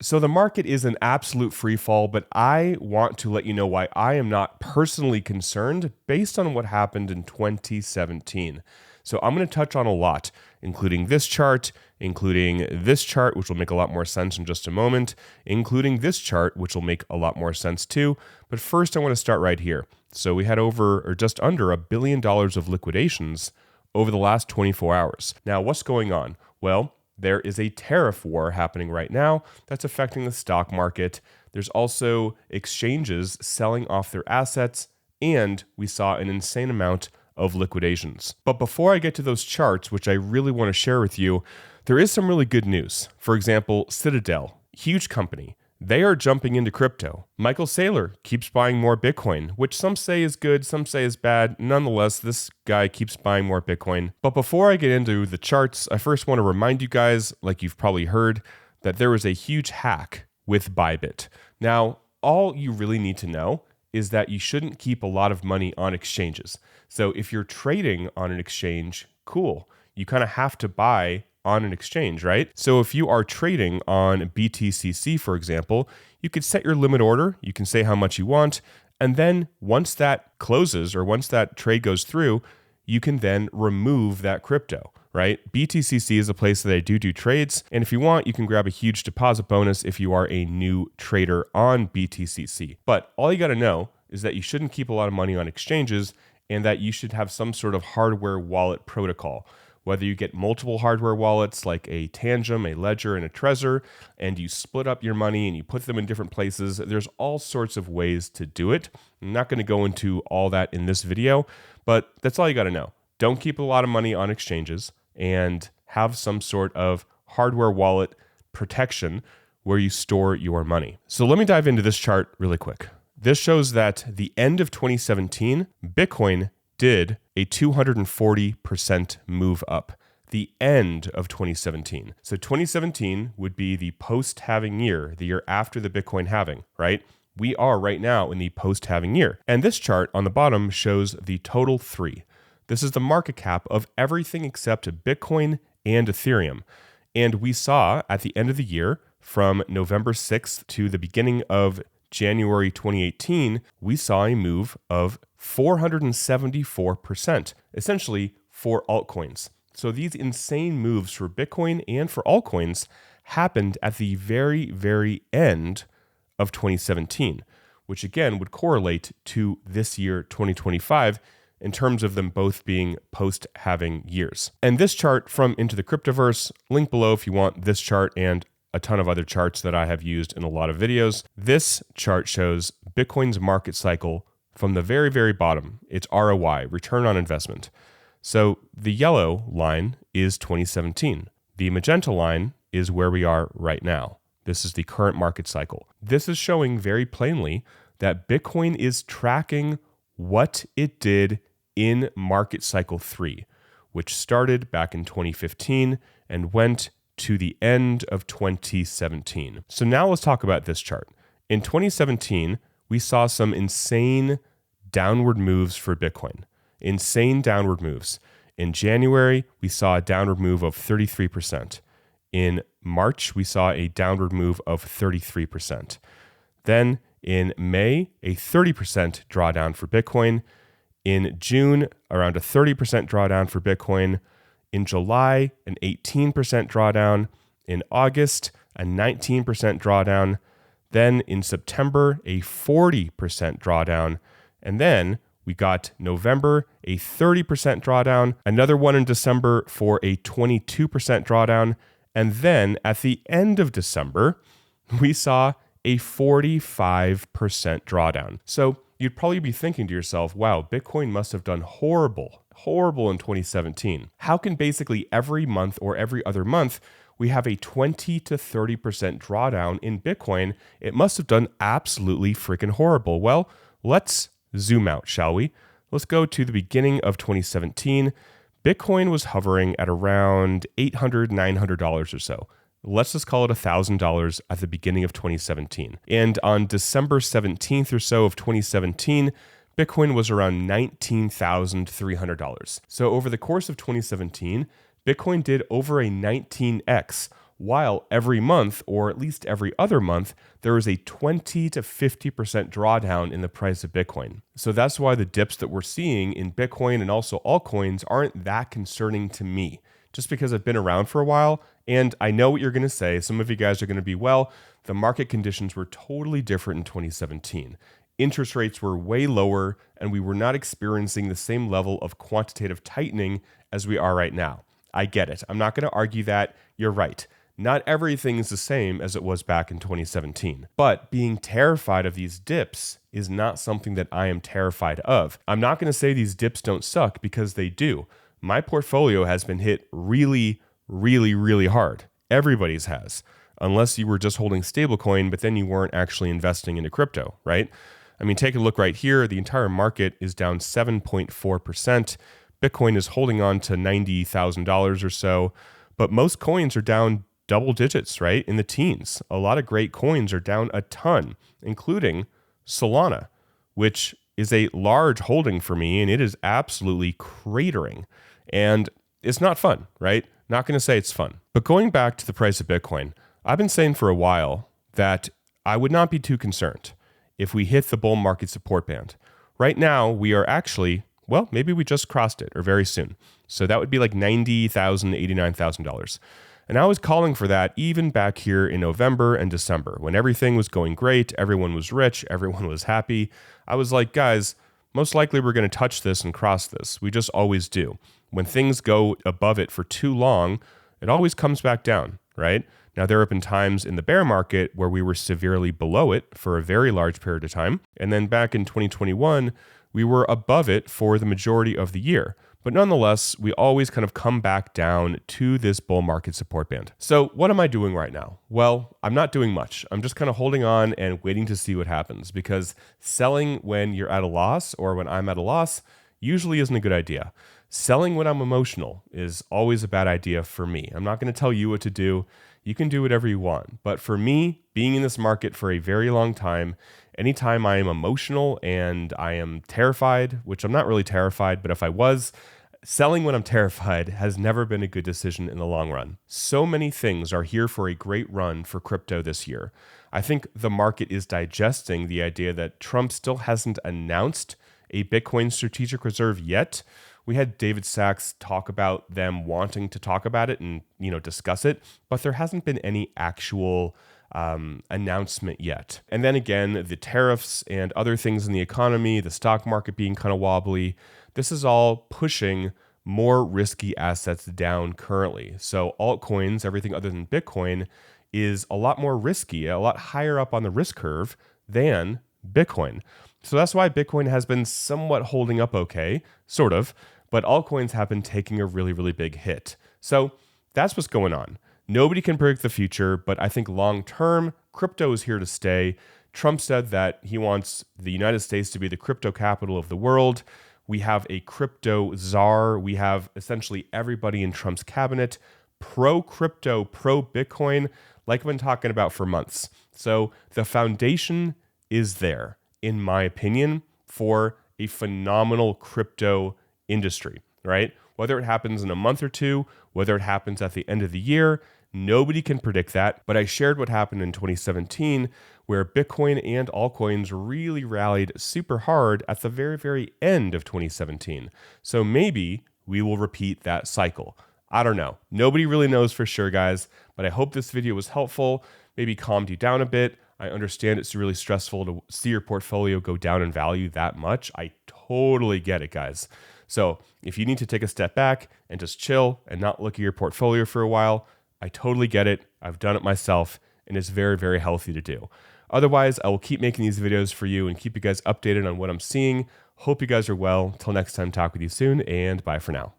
So the market is an absolute free fall, but I want to let you know why I am not personally concerned based on what happened in 2017. So I'm going to touch on a lot, including this chart, which will make a lot more sense in just a moment, including this chart, which will make a lot more sense too. But first, I want to start right here. So we had over or just under $1 billion of liquidations over the last 24 hours. Now, what's going on? Well, there is a tariff war happening right now that's affecting the stock market. There's also exchanges selling off their assets, and we saw an insane amount of liquidations. But before I get to those charts, which I really want to share with you, there is some really good news. For example, Citadel, huge company, they are jumping into crypto. Michael Saylor keeps buying more Bitcoin, which some say is good, some say is bad. Nonetheless, this guy keeps buying more Bitcoin. But before I get into the charts, I first want to remind you guys, like you've probably heard, that there was a huge hack with Bybit. Now, all you really need to know is that you shouldn't keep a lot of money on exchanges. So if you're trading on an exchange, cool. You kind of have to buy on an exchange, right? So if you are trading on BTCC, for example, you could set your limit order, you can say how much you want, and then once that closes or once that trade goes through, you can then remove that crypto, right? BTCC is a place that I do trades, and if you want, you can grab a huge deposit bonus if you are a new trader on BTCC. But all you got to know is that you shouldn't keep a lot of money on exchanges and that you should have some sort of hardware wallet protocol. Whether you get multiple hardware wallets like a Tangem, a Ledger, and a Trezor, and you split up your money and you put them in different places, there's all sorts of ways to do it. I'm not going to go into all that in this video, but that's all you got to know. Don't keep a lot of money on exchanges and have some sort of hardware wallet protection where you store your money. So let me dive into this chart really quick. This shows that the end of 2017, Bitcoin did a 240% move up. The end of 2017. So 2017 would be the post-halving year, the year after the Bitcoin halving, right? We are right now in the post-halving year. And this chart on the bottom shows the total three. This is the market cap of everything except Bitcoin and Ethereum. And we saw at the end of the year, from November 6th to the beginning of January 2018, we saw a move of 474%, essentially for altcoins. So these insane moves for Bitcoin and for altcoins happened at the very, very end of 2017, which again would correlate to this year, 2025, in terms of them both being post-halving years. And this chart from Into the Cryptoverse, link below if you want this chart and a ton of other charts that I have used in a lot of videos. This chart shows Bitcoin's market cycle from the very, very bottom. It's ROI, return on investment. So the yellow line is 2017. The magenta line is where we are right now. This is the current market cycle. This is showing very plainly that Bitcoin is tracking what it did in market cycle 3, which started back in 2015 and went to the end of 2017. So now let's talk about this chart. In 2017, we saw some insane downward moves for Bitcoin. Insane downward moves. In January, we saw a downward move of 33%. In March, we saw a downward move of 33%. Then in May, a 30% drawdown for Bitcoin. In June, around a 30% drawdown for Bitcoin. In July, an 18% drawdown. In August, a 19% drawdown. Then in September, a 40% drawdown. And then we got November, a 30% drawdown. Another one in December for a 22% drawdown. And then at the end of December, we saw a 45% drawdown. So you'd probably be thinking to yourself, wow, Bitcoin must have done horrible in 2017. How can basically every month or every other month we have a 20 to 30% drawdown in Bitcoin? It must have done absolutely freaking horrible. Well, let's zoom out, shall we? Let's go to the beginning of 2017. Bitcoin was hovering at around $800, $900 or so. Let's just call it $1,000 at the beginning of 2017. And on December 17th or so of 2017, Bitcoin was around $19,300. So over the course of 2017, Bitcoin did over a 19x, while every month, or at least every other month, there is a 20 to 50% drawdown in the price of Bitcoin. So that's why the dips that we're seeing in Bitcoin and also altcoins aren't that concerning to me, just because I've been around for a while. And I know what you're going to say. Some of you guys are going to be, well, the market conditions were totally different in 2017. Interest rates were way lower, and we were not experiencing the same level of quantitative tightening as we are right now. I get it. I'm not going to argue that. You're right. Not everything is the same as it was back in 2017. But being terrified of these dips is not something that I am terrified of. I'm not going to say these dips don't suck, because they do. My portfolio has been hit really, really, really hard. Everybody's has. Unless you were just holding stablecoin, but then you weren't actually investing into crypto, right? I mean, take a look right here. The entire market is down 7.4%. Bitcoin is holding on to $90,000 or so, but most coins are down double digits, right? In the teens. A lot of great coins are down a ton, including Solana, which is a large holding for me, and it is absolutely cratering. And it's not fun, right? Not going to say it's fun. But going back to the price of Bitcoin, I've been saying for a while that I would not be too concerned if we hit the bull market support band. Right now, we are actually, well, maybe we just crossed it, or very soon. So that would be like $90,000, $89,000. And I was calling for that even back here in November and December, when everything was going great, everyone was rich, everyone was happy. I was like, guys, most likely we're going to touch this and cross this. We just always do. When things go above it for too long, it always comes back down, right? Now, there have been times in the bear market where we were severely below it for a very large period of time. And then back in 2021, we were above it for the majority of the year. But nonetheless, we always kind of come back down to this bull market support band. So what am I doing right now? Well, I'm not doing much. I'm just kind of holding on and waiting to see what happens, because selling when you're at a loss, or when I'm at a loss, usually isn't a good idea. Selling when I'm emotional is always a bad idea for me. I'm not going to tell you what to do. You can do whatever you want. But for me, being in this market for a very long time, anytime I am emotional and I am terrified, which I'm not really terrified, but if I was, selling when I'm terrified has never been a good decision in the long run. So many things are here for a great run for crypto this year. I think the market is digesting the idea that Trump still hasn't announced a Bitcoin strategic reserve yet. We had David Sachs talk about them wanting to talk about it and, discuss it, but there hasn't been any actual announcement yet. And then again, the tariffs and other things in the economy, the stock market being kind of wobbly, this is all pushing more risky assets down currently. So altcoins, everything other than Bitcoin, is a lot more risky, a lot higher up on the risk curve than Bitcoin. So that's why Bitcoin has been somewhat holding up okay, sort of, but altcoins have been taking a really, really big hit. So that's what's going on. Nobody can predict the future, but I think long term, crypto is here to stay. Trump said that he wants the United States to be the crypto capital of the world. We have a crypto czar. We have essentially everybody in Trump's cabinet pro-crypto, pro-Bitcoin, like I've been talking about for months. So the foundation is there, in my opinion, for a phenomenal crypto industry, right? Whether it happens in a month or two, whether it happens at the end of the year, nobody can predict that. But I shared what happened in 2017, where Bitcoin and altcoins really rallied super hard at the very, very end of 2017. So maybe we will repeat that cycle. I don't know. Nobody really knows for sure, guys, but I hope this video was helpful, maybe calmed you down a bit. I understand it's really stressful to see your portfolio go down in value that much. I totally get it, guys. So if you need to take a step back and just chill and not look at your portfolio for a while, I totally get it. I've done it myself, and it's very, very healthy to do. Otherwise, I will keep making these videos for you and keep you guys updated on what I'm seeing. Hope you guys are well. Till next time, talk with you soon, and bye for now.